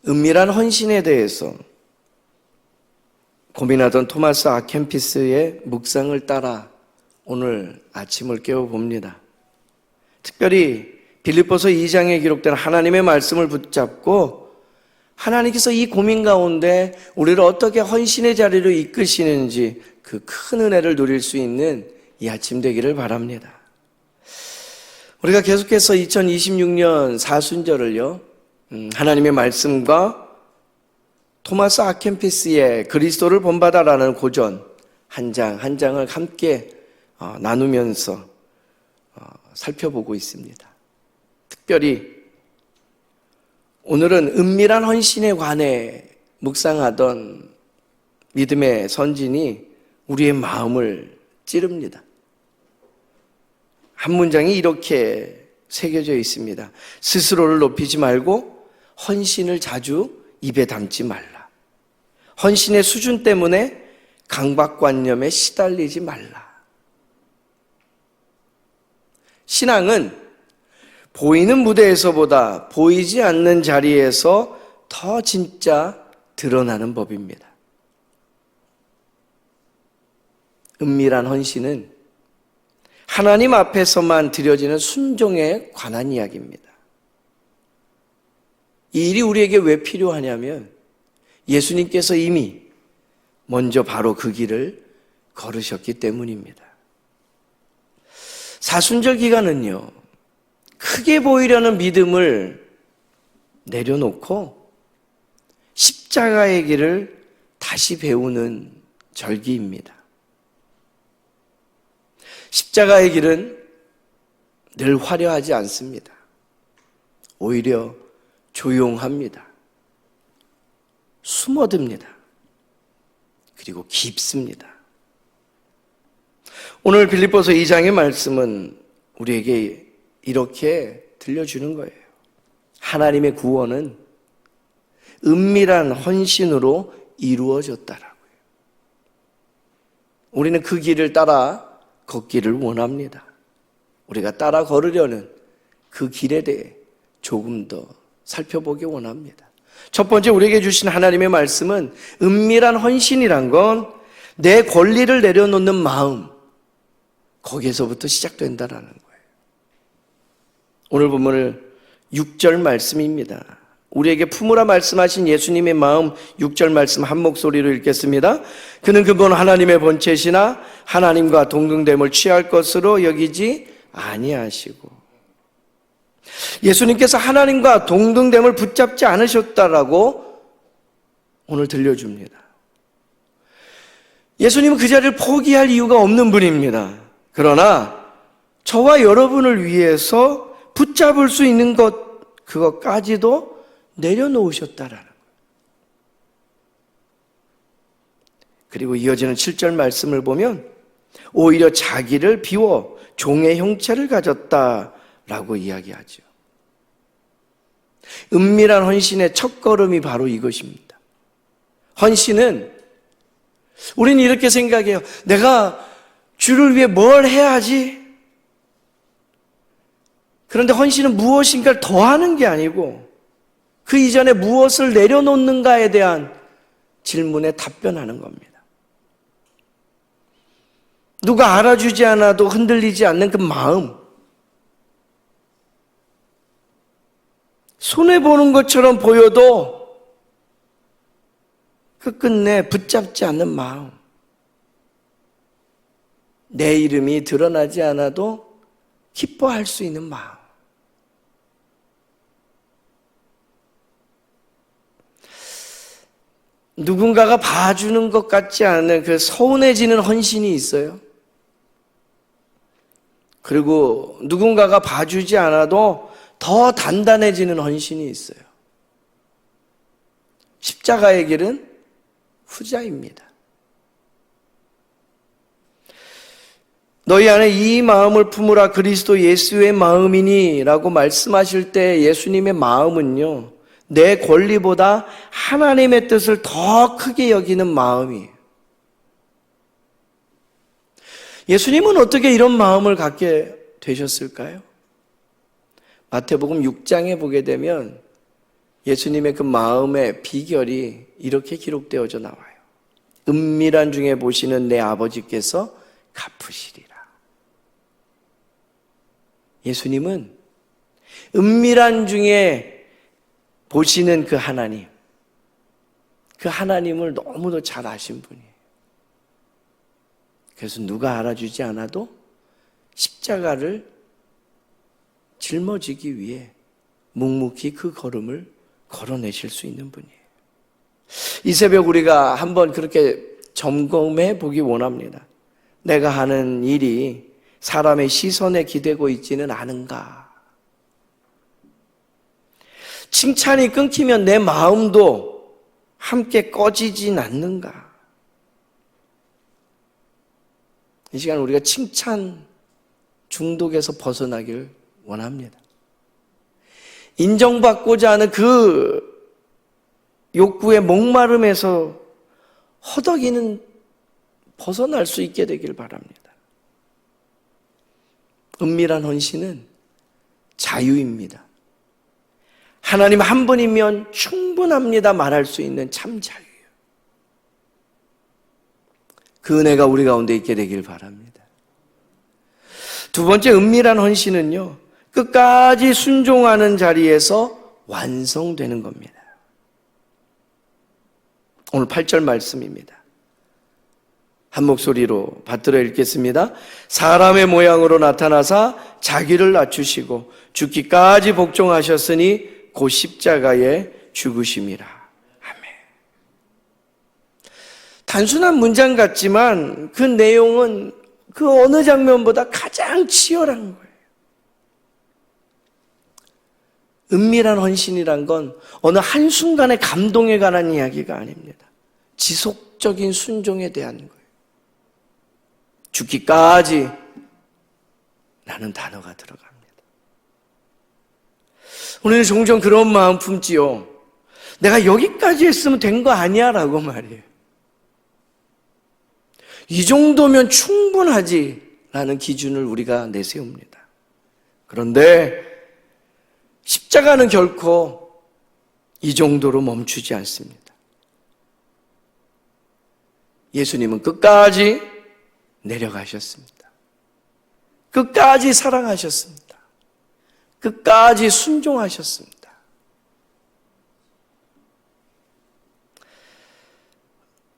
은밀한 헌신에 대해서 고민하던 토마스 아켄피스의 묵상을 따라 오늘 아침을 깨워봅니다. 특별히 빌립보서 2장에 기록된 하나님의 말씀을 붙잡고 하나님께서 이 고민 가운데 우리를 어떻게 헌신의 자리로 이끄시는지 그 큰 은혜를 누릴 수 있는 이 아침 되기를 바랍니다. 우리가 계속해서 2026년 사순절을요, 하나님의 말씀과 토마스 아켄피스의 그리스도를 본받아라는 고전 한 장 한 장을 함께 나누면서 살펴보고 있습니다. 특별히 오늘은 은밀한 헌신에 관해 묵상하던 믿음의 선진이 우리의 마음을 찌릅니다. 한 문장이 이렇게 새겨져 있습니다. 스스로를 높이지 말고 헌신을 자주 입에 담지 말라. 헌신의 수준 때문에 강박관념에 시달리지 말라. 신앙은 보이는 무대에서보다 보이지 않는 자리에서 더 진짜 드러나는 법입니다. 은밀한 헌신은 하나님 앞에서만 드려지는 순종에 관한 이야기입니다. 이 일이 우리에게 왜 필요하냐면 예수님께서 이미 먼저 바로 그 길을 걸으셨기 때문입니다. 사순절 기간은요, 크게 보이려는 믿음을 내려놓고 십자가의 길을 다시 배우는 절기입니다. 십자가의 길은 늘 화려하지 않습니다. 오히려 조용합니다. 숨어듭니다. 그리고 깊습니다. 오늘 빌립보서 2장의 말씀은 우리에게 이렇게 들려주는 거예요. 하나님의 구원은 은밀한 헌신으로 이루어졌다라고요. 우리는 그 길을 따라 걷기를 원합니다. 우리가 따라 걸으려는 그 길에 대해 조금 더 살펴보기 원합니다. 첫 번째 우리에게 주신 하나님의 말씀은 은밀한 헌신이란 건 내 권리를 내려놓는 마음, 거기에서부터 시작된다라는 거예요. 오늘 본문을 6절 말씀입니다. 우리에게 품으라 말씀하신 예수님의 마음 6절 말씀 한 목소리로 읽겠습니다. 그는 근본 하나님의 본체시나 하나님과 동등됨을 취할 것으로 여기지 아니하시고. 예수님께서 하나님과 동등됨을 붙잡지 않으셨다라고 오늘 들려줍니다. 예수님은 그 자리를 포기할 이유가 없는 분입니다. 그러나 저와 여러분을 위해서 붙잡을 수 있는 것, 그것까지도 내려놓으셨다라는 거예요. 그리고 이어지는 7절 말씀을 보면 오히려 자기를 비워 종의 형체를 가졌다라고 이야기하죠. 은밀한 헌신의 첫걸음이 바로 이것입니다. 헌신은 우리는 이렇게 생각해요. 내가 주를 위해 뭘 해야지? 그런데 헌신은 무엇인가를 더하는 게 아니고 그 이전에 무엇을 내려놓는가에 대한 질문에 답변하는 겁니다. 누가 알아주지 않아도 흔들리지 않는 그 마음, 손해보는 것처럼 보여도 끝끝내 붙잡지 않는 마음, 내 이름이 드러나지 않아도 기뻐할 수 있는 마음. 누군가가 봐주는 것 같지 않은 그 서운해지는 헌신이 있어요. 그리고 누군가가 봐주지 않아도 더 단단해지는 헌신이 있어요. 십자가의 길은 후자입니다. 너희 안에 이 마음을 품으라 그리스도 예수의 마음이니 라고 말씀하실 때 예수님의 마음은요, 내 권리보다 하나님의 뜻을 더 크게 여기는 마음이에요. 예수님은 어떻게 이런 마음을 갖게 되셨을까요? 마태복음 6장에 보게 되면 예수님의 그 마음의 비결이 이렇게 기록되어져 나와요. 은밀한 중에 보시는 내 아버지께서 갚으시리라. 예수님은 은밀한 중에 보시는 그 하나님을 너무도 잘 아신 분이에요. 그래서 누가 알아주지 않아도 십자가를 짊어지기 위해 묵묵히 그 걸음을 걸어내실 수 있는 분이에요. 이 새벽 우리가 한번 그렇게 점검해 보기 원합니다. 내가 하는 일이 사람의 시선에 기대고 있지는 않은가? 칭찬이 끊기면 내 마음도 함께 꺼지진 않는가? 이 시간 우리가 칭찬 중독에서 벗어나길 원합니다. 인정받고자 하는 그 욕구의 목마름에서 허덕이는 벗어날 수 있게 되길 바랍니다. 은밀한 헌신은 자유입니다. 하나님 한 분이면 충분합니다 말할 수 있는 참 자유예요. 그 은혜가 우리 가운데 있게 되길 바랍니다. 두 번째 은밀한 헌신은요, 끝까지 순종하는 자리에서 완성되는 겁니다. 오늘 8절 말씀입니다. 한 목소리로 받들어 읽겠습니다. 사람의 모양으로 나타나사 자기를 낮추시고 죽기까지 복종하셨으니 곧 십자가에 죽으심이라. 아멘. 단순한 문장 같지만 그 내용은 그 어느 장면보다 가장 치열한 거예요. 은밀한 헌신이란 건 어느 한순간의 감동에 관한 이야기가 아닙니다. 지속적인 순종에 대한 거예요. 죽기까지 라는 단어가 들어갑니다. 우리는 종종 그런 마음 품지요. 내가 여기까지 했으면 된 거 아니야 라고 말이에요. 이 정도면 충분하지 라는 기준을 우리가 내세웁니다. 그런데 십자가는 결코 이 정도로 멈추지 않습니다. 예수님은 끝까지 내려가셨습니다. 끝까지 사랑하셨습니다. 끝까지 순종하셨습니다.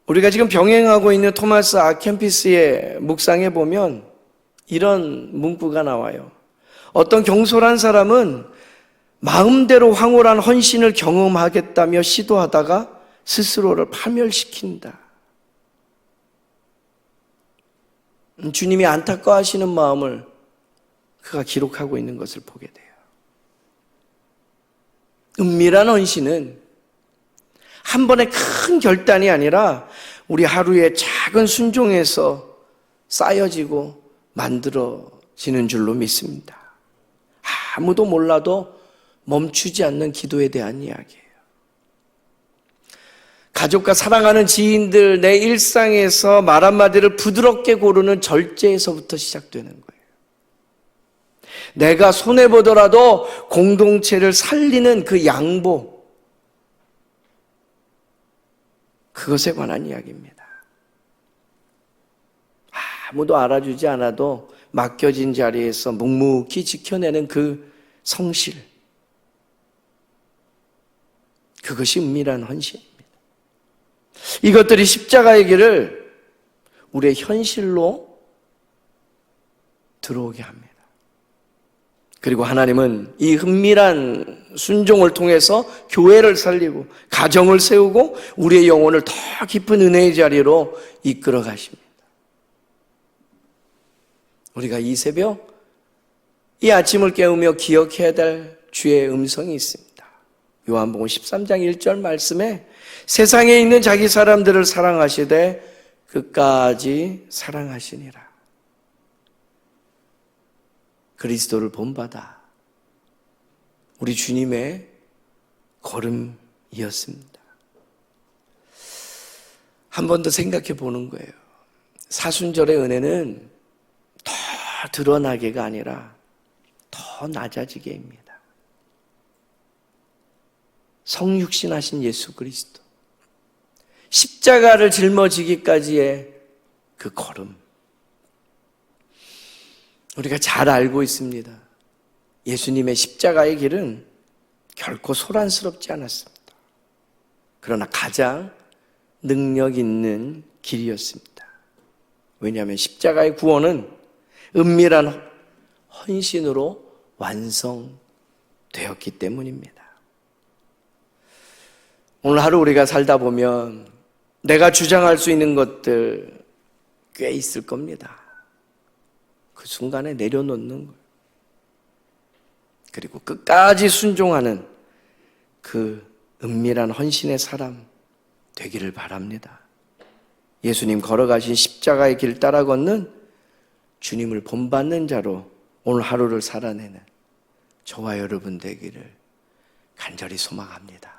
우리가 지금 병행하고 있는 토마스 아켄피스의 묵상에 보면 이런 문구가 나와요. 어떤 경솔한 사람은 마음대로 황홀한 헌신을 경험하겠다며 시도하다가 스스로를 파멸시킨다. 주님이 안타까워하시는 마음을 그가 기록하고 있는 것을 보게 돼요. 은밀한 헌신은 한 번의 큰 결단이 아니라 우리 하루의 작은 순종에서 쌓여지고 만들어지는 줄로 믿습니다. 아무도 몰라도 멈추지 않는 기도에 대한 이야기예요. 가족과 사랑하는 지인들, 내 일상에서 말 한마디를 부드럽게 고르는 절제에서부터 시작되는 거예요. 내가 손해보더라도 공동체를 살리는 그 양보, 그것에 관한 이야기입니다. 아무도 알아주지 않아도 맡겨진 자리에서 묵묵히 지켜내는 그 성실, 그것이 은밀한 헌신입니다. 이것들이 십자가의 길을 우리의 현실로 들어오게 합니다. 그리고 하나님은 이 은밀한 순종을 통해서 교회를 살리고 가정을 세우고 우리의 영혼을 더 깊은 은혜의 자리로 이끌어 가십니다. 우리가 이 새벽 이 아침을 깨우며 기억해야 될 주의 음성이 있습니다. 요한복음 13장 1절 말씀에 세상에 있는 자기 사람들을 사랑하시되 끝까지 사랑하시니라. 그리스도를 본받아 우리 주님의 걸음이었습니다. 한 번 더 생각해 보는 거예요. 사순절의 은혜는 더 드러나게가 아니라 더 낮아지게입니다. 성육신하신 예수 그리스도, 십자가를 짊어지기까지의 그 걸음, 우리가 잘 알고 있습니다. 예수님의 십자가의 길은 결코 소란스럽지 않았습니다. 그러나 가장 능력 있는 길이었습니다. 왜냐하면 십자가의 구원은 은밀한 헌신으로 완성되었기 때문입니다. 오늘 하루 우리가 살다 보면 내가 주장할 수 있는 것들 꽤 있을 겁니다. 그 순간에 내려놓는 걸, 그리고 끝까지 순종하는 그 은밀한 헌신의 사람 되기를 바랍니다. 예수님 걸어가신 십자가의 길 따라 걷는 주님을 본받는 자로 오늘 하루를 살아내는 저와 여러분 되기를 간절히 소망합니다.